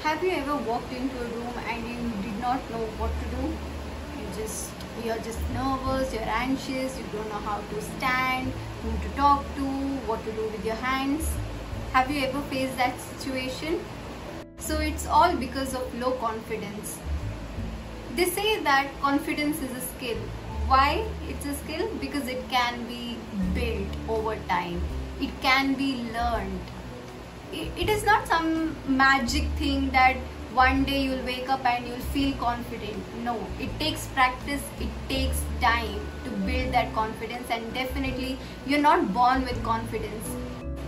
Have you ever walked into a room and you did not know what to do? You're just nervous, you're anxious, you don't know how to stand, whom to talk to, what to do with your hands. Have you ever faced that situation? So it's all because of low confidence. They say that confidence is a skill. Why it's a skill? Because it can be built over time. It can be learned. It is not some magic thing that one day you'll wake up and you'll feel confident. No, it takes practice, it takes time to build that confidence, and definitely you're not born with confidence.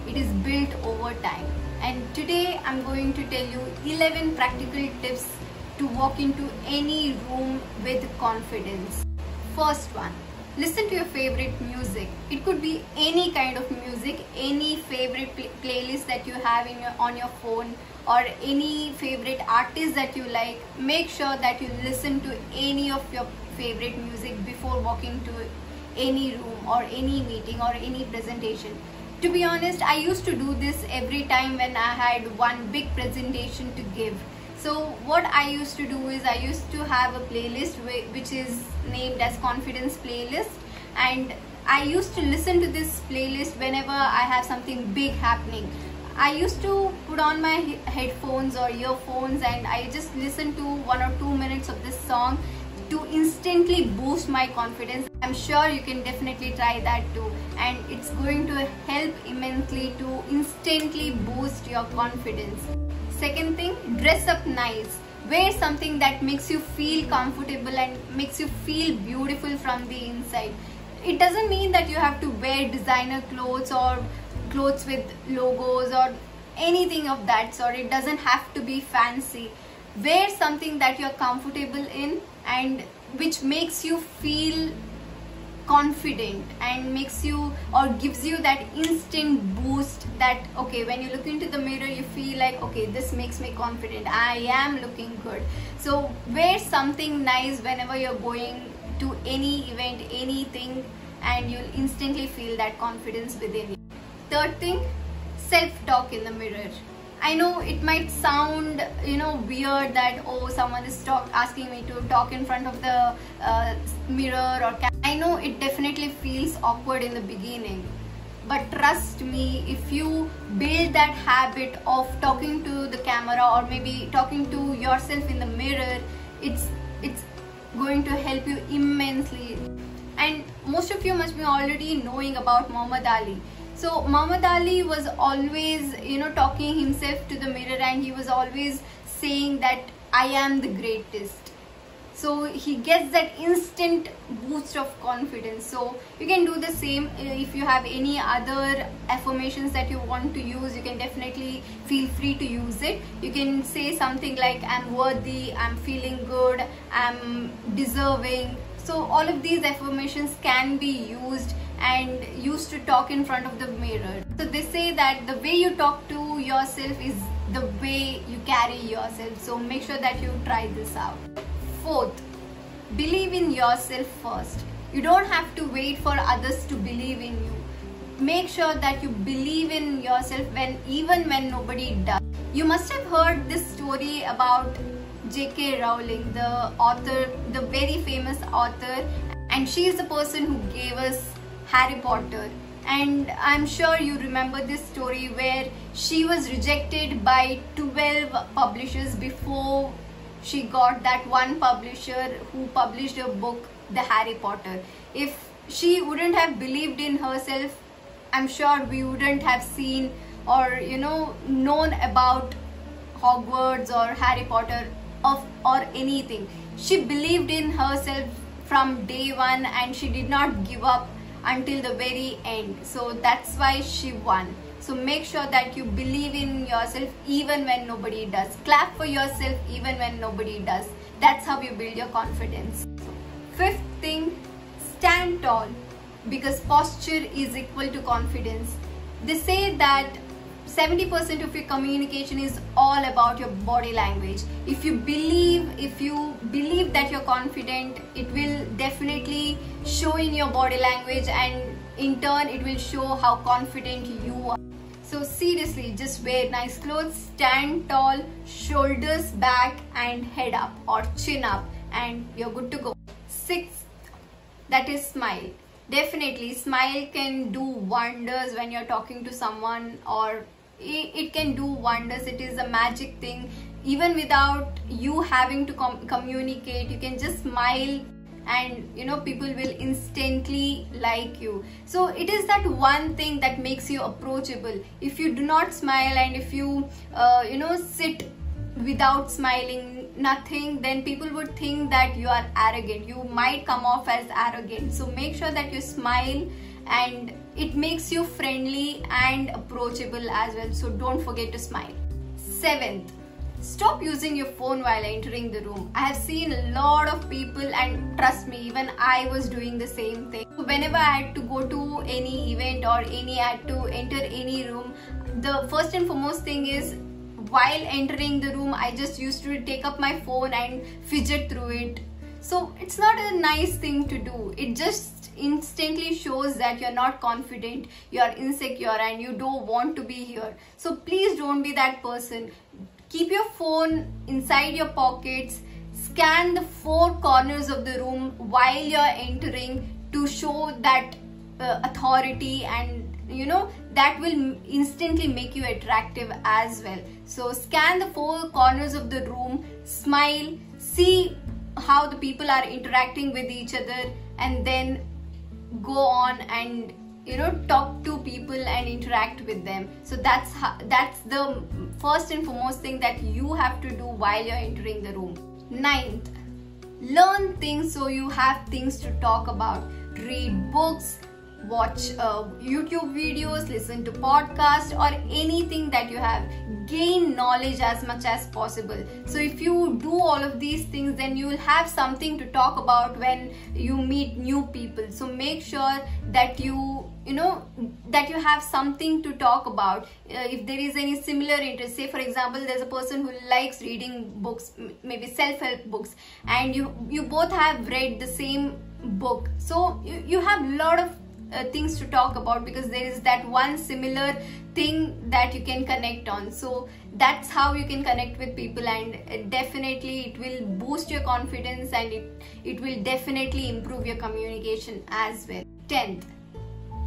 It is built over time. And today I'm going to tell you 11 practical tips to walk into any room with confidence. First one, listen to your favorite music. It could be any kind of music, any favorite playlist that you have on your phone, or any favorite artist that you like. Make sure that you listen to any of your favorite music before walking to any room or any meeting or any presentation. To be honest, I used to do this every time when I had one big presentation to give. So what I used to do is I used to have a playlist which is named as Confidence Playlist, and I used to listen to this playlist whenever I have something big happening. I used to put on my headphones or earphones and I just listen to 1 or 2 minutes of this song to instantly boost my confidence. I'm sure you can definitely try that too, and it's going to help immensely to instantly boost your confidence. Second thing, dress up nice. Wear something that makes you feel comfortable and makes you feel beautiful from the inside. It doesn't mean that you have to wear designer clothes or clothes with logos or anything of that sort. It doesn't have to be fancy. Wear something that you're comfortable in and which makes you feel confident and makes you or gives you that instant boost that okay, when you look into the mirror you feel like okay, this makes me confident, I am looking good. So wear something nice whenever you're going to any event, anything, and you'll instantly feel that confidence within you. Third thing, self-talk in the mirror. I know it might sound weird that oh, someone is asking me to talk in front of the mirror or camera. I know it definitely feels awkward in the beginning, but trust me, if you build that habit of talking to the camera or maybe talking to yourself in the mirror, it's going to help you immensely. And most of you must be already knowing about Muhammad Ali. So Muhammad Ali was always, talking himself to the mirror, and he was always saying that I am the greatest. So he gets that instant boost of confidence. So you can do the same. If you have any other affirmations that you want to use, you can definitely feel free to use it. You can say something like I'm worthy, I'm feeling good, I'm deserving. So all of these affirmations can be used and used to talk in front of the mirror. So they say that the way you talk to yourself is the way you carry yourself. So make sure that you try this out. Fourth, believe in yourself first. You don't have to wait for others to believe in you. Make sure that you believe in yourself even when nobody does. You must have heard this story about J.K. Rowling, the author, the very famous author, and she is the person who gave us Harry Potter. And I'm sure you remember this story where she was rejected by 12 publishers before she got that one publisher who published a book, The Harry Potter. If she wouldn't have believed in herself, I'm sure we wouldn't have seen or known about Hogwarts or Harry Potter or anything. She believed in herself from day one and she did not give up until the very end. So that's why she won. So make sure that you believe in yourself even when nobody does. Clap for yourself even when nobody does. That's how you build your confidence. Fifth thing, stand tall, because posture is equal to confidence. They say that 70% of your communication is all about your body language. If you believe that you're confident, it will definitely show in your body language, and in turn it will show how confident you are. So seriously, just wear nice clothes, stand tall, shoulders back and head up or chin up, and you're good to go. 6th, that is smile. Definitely smile can do wonders when you're talking to someone, or it can do wonders. It is a magic thing. Even without you having to communicate, you can just smile and people will instantly like you. So it is that one thing that makes you approachable. If you do not smile and if you sit without smiling, nothing, then people would think that you are arrogant. You might come off as arrogant. So make sure that you smile, and it makes you friendly and approachable as well. So don't forget to smile. 7th, stop using your phone while entering the room. I have seen a lot of people, and trust me, even I was doing the same thing. Whenever I had to go to any event or I had to enter any room, the first and foremost thing is, while entering the room, I just used to take up my phone and fidget through it. So it's not a nice thing to do. It just instantly shows that you're not confident, you're insecure, and you don't want to be here. So please don't be that person. Keep your phone inside your pockets. Scan the 4 corners of the room while you're entering to show that authority, and that will instantly make you attractive as well. So scan the 4 corners of the room, smile, see how the people are interacting with each other, and then go on and talk to people and interact with them. So that's the first and foremost thing that you have to do while you're entering the room. 9th, learn things so you have things to talk about. Read books, watch YouTube videos, listen to podcasts, or anything that you have. Gain knowledge as much as possible. So if you do all of these things, then you will have something to talk about when you meet new people. So make sure that you have something to talk about. If there is any similar interest, say for example, there's a person who likes reading books, maybe self-help books, and you both have read the same book, so you have a lot of things to talk about, because there is that one similar thing that you can connect on. So that's how you can connect with people, and definitely it will boost your confidence, and it will definitely improve your communication as well. 10th,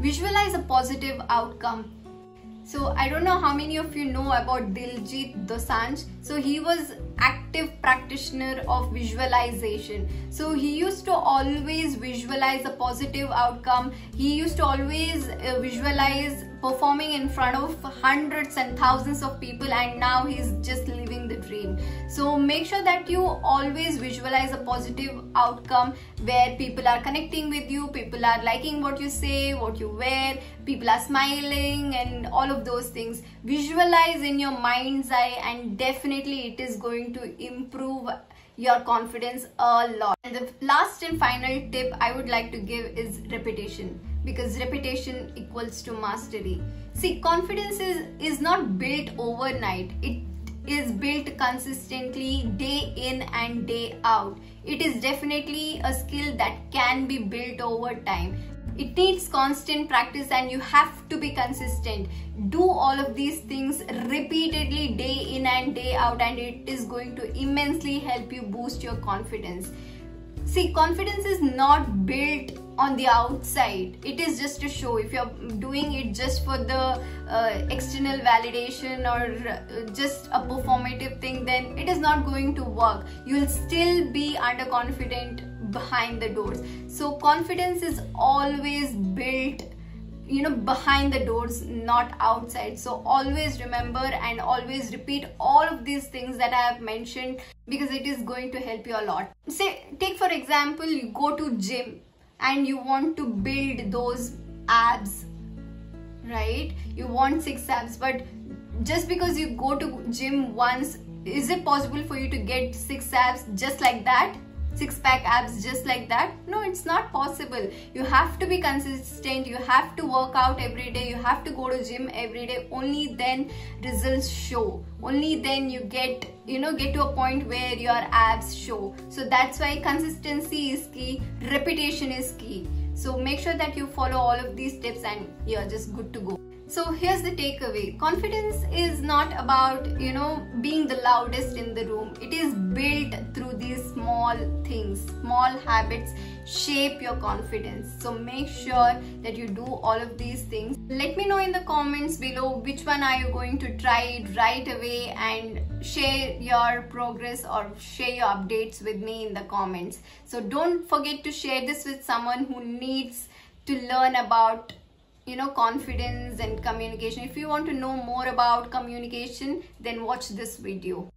visualize a positive outcome. So I don't know how many of you know about Diljit Dosanjh. So he was active practitioner of visualization. So he used to always visualize a positive outcome. He used to always visualize performing in front of hundreds and thousands of people, and now he's just living the dream. So make sure that you always visualize a positive outcome where people are connecting with you, people are liking what you say, what you wear, people are smiling, and all of those things. Visualize in your mind's eye, and definitely it is going to improve your confidence a lot. And the last and final tip I would like to give is repetition, because repetition equals to mastery. See, confidence is not built overnight. It is built consistently, day in and day out. It is definitely a skill that can be built over time. It needs constant practice, and you have to be consistent. Do all of these things repeatedly, day in and day out, and it is going to immensely help you boost your confidence. See, confidence is not built on the outside. It is just a show. If you're doing it just for the external validation or just a performative thing, then it is not going to work. You'll still be underconfident behind the doors. So confidence is always built behind the doors, not outside. So always remember and always repeat all of these things that I have mentioned, because it is going to help you a lot. Say, take for example, you go to gym and you want to build those abs, right? You want 6 abs, but just because you go to gym once, is it possible for you to get 6 abs just like that? 6-pack abs just like that? No, it's not possible. You have to be consistent. You have to work out every day. You have to go to gym every day. Only then results show. Only then you get to a point where your abs show. So that's why consistency is key. Repetition is key. So make sure that you follow all of these tips, and you're just good to go. So here's the takeaway. Confidence is not about, being the loudest in the room. It is built through these small things. Small habits shape your confidence. So make sure that you do all of these things. Let me know in the comments below which one are you going to try right away, and share your progress or share your updates with me in the comments. So don't forget to share this with someone who needs to learn about confidence and communication. If you want to know more about communication, then watch this video.